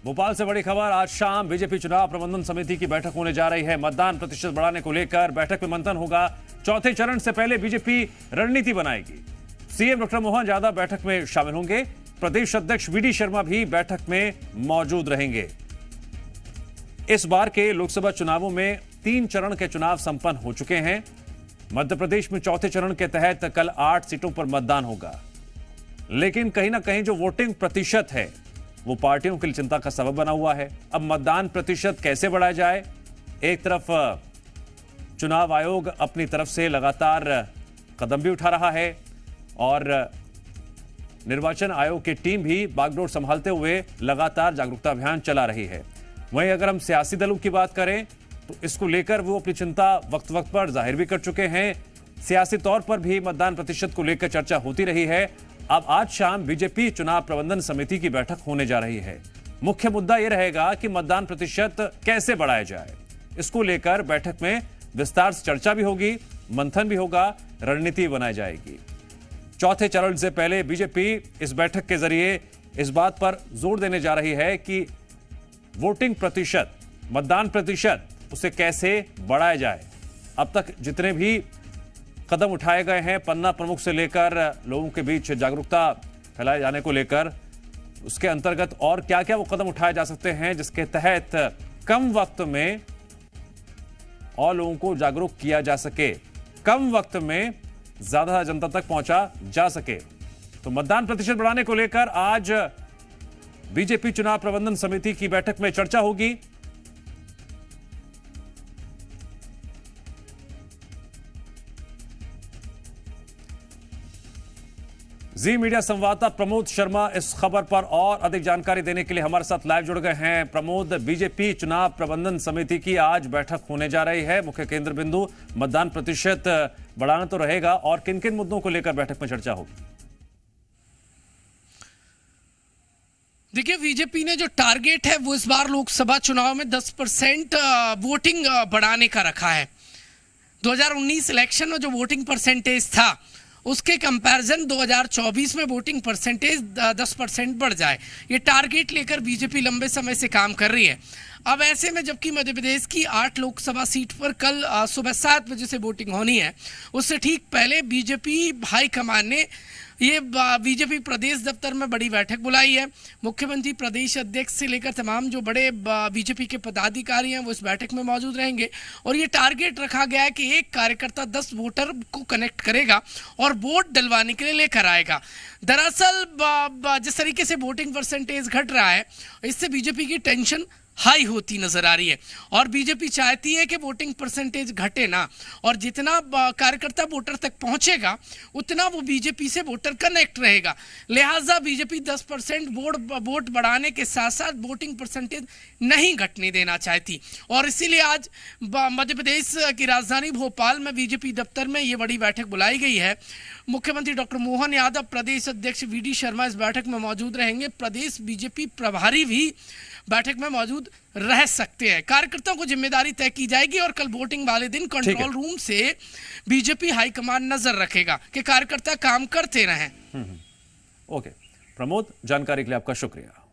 भोपाल से बड़ी खबर। आज शाम बीजेपी चुनाव प्रबंधन समिति की बैठक होने जा रही है। मतदान प्रतिशत बढ़ाने को लेकर बैठक में मंथन होगा। चौथे चरण से पहले बीजेपी रणनीति बनाएगी। सीएम डॉक्टर मोहन यादव बैठक में शामिल होंगे। प्रदेश अध्यक्ष वीडी शर्मा भी बैठक में मौजूद रहेंगे। इस बार के लोकसभा चुनावों में 3 चरण के चुनाव संपन्न हो चुके हैं। मध्य प्रदेश में चौथे चरण के तहत कल 8 सीटों पर मतदान होगा, लेकिन कहीं ना कहीं जो वोटिंग प्रतिशत है वो पार्टियों के लिए चिंता का सबब बना हुआ है। अब मतदान प्रतिशत कैसे बढ़ाया जाए? एक तरफ चुनाव आयोग अपनी तरफ से लगातार कदम भी उठा रहा है और निर्वाचन आयोग की टीम भी बागडोर संभालते हुए लगातार जागरूकता अभियान चला रही है। वहीं अगर हम सियासी दलों की बात करें तो इसको लेकर वो अपनी चिंता वक्त वक्त पर जाहिर भी कर चुके हैं। सियासी तौर पर भी मतदान प्रतिशत को लेकर चर्चा होती रही है। अब आज शाम बीजेपी चुनाव प्रबंधन समिति की बैठक होने जा रही है। मुख्य मुद्दा यह रहेगा कि मतदान प्रतिशत कैसे बढ़ाया जाए। इसको लेकर बैठक में विस्तार से चर्चा भी होगी, मंथन भी होगा, रणनीति बनाई जाएगी। चौथे चरण से पहले बीजेपी इस बैठक के जरिए इस बात पर जोर देने जा रही है कि वोटिंग प्रतिशत, मतदान प्रतिशत, उसे कैसे बढ़ाया जाए। अब तक जितने भी कदम उठाए गए हैं, पन्ना प्रमुख से लेकर लोगों के बीच जागरूकता फैलाए जाने को लेकर, उसके अंतर्गत और क्या क्या वो कदम उठाए जा सकते हैं जिसके तहत कम वक्त में और लोगों को जागरूक किया जा सके, कम वक्त में ज्यादा जनता तक पहुंचा जा सके। तो मतदान प्रतिशत बढ़ाने को लेकर आज बीजेपी चुनाव प्रबंधन समिति की बैठक में चर्चा होगी। जी मीडिया संवाददाता प्रमोद शर्मा इस खबर पर और अधिक जानकारी देने के लिए हमारे साथ लाइव जुड़ गए हैं। प्रमोद, बीजेपी चुनाव प्रबंधन समिति की आज बैठक होने जा रही है। मुख्य केंद्र बिंदु मतदान प्रतिशत बढ़ाना तो रहेगा, और किन किन मुद्दों को लेकर बैठक में चर्चा होगी? देखिए, बीजेपी ने जो टारगेट है वो इस बार लोकसभा चुनाव में 10% वोटिंग बढ़ाने का रखा है। 2019 इलेक्शन में जो वोटिंग परसेंटेज था उसके कंपैरिजन 2024 में वोटिंग परसेंटेज 10% बढ़ जाए, ये टारगेट लेकर बीजेपी लंबे समय से काम कर रही है। अब ऐसे में जबकि मध्य प्रदेश की 8 लोकसभा सीट पर कल सुबह 7 बजे से वोटिंग होनी है, उससे ठीक पहले बीजेपी हाईकमान ने ये बीजेपी प्रदेश दफ्तर में बड़ी बैठक बुलाई है। मुख्यमंत्री, प्रदेश अध्यक्ष से लेकर तमाम जो बड़े बीजेपी के पदाधिकारी हैं वो इस बैठक में मौजूद रहेंगे। और ये टारगेट रखा गया है कि एक कार्यकर्ता 10 वोटर को कनेक्ट करेगा और वोट डलवाने के लिए लेकर आएगा। दरअसल जिस तरीके से वोटिंग परसेंटेज घट रहा है, इससे बीजेपी की टेंशन हाई होती नजर आ रही है और बीजेपी चाहती है कि वोटिंग परसेंटेज घटे ना, और जितना कार्यकर्ता वोटर तक पहुंचेगा उतना वो बीजेपी से वोटर कनेक्ट रहेगा। लिहाजा बीजेपी 10% वोट बढ़ाने के साथ साथ वोटिंग परसेंटेज नहीं घटने देना चाहती, और इसीलिए आज मध्य प्रदेश की राजधानी भोपाल में बीजेपी दफ्तर में ये बड़ी बैठक बुलाई गई है। मुख्यमंत्री डॉक्टर मोहन यादव, प्रदेश अध्यक्ष वीडी शर्मा इस बैठक में मौजूद रहेंगे। प्रदेश बीजेपी प्रभारी भी बैठक में मौजूद रह सकते हैं। कार्यकर्ताओं को जिम्मेदारी तय की जाएगी और कल वोटिंग वाले दिन कंट्रोल रूम से बीजेपी हाईकमान नजर रखेगा कि कार्यकर्ता काम करते रहें। ओके प्रमोद, जानकारी के लिए आपका शुक्रिया।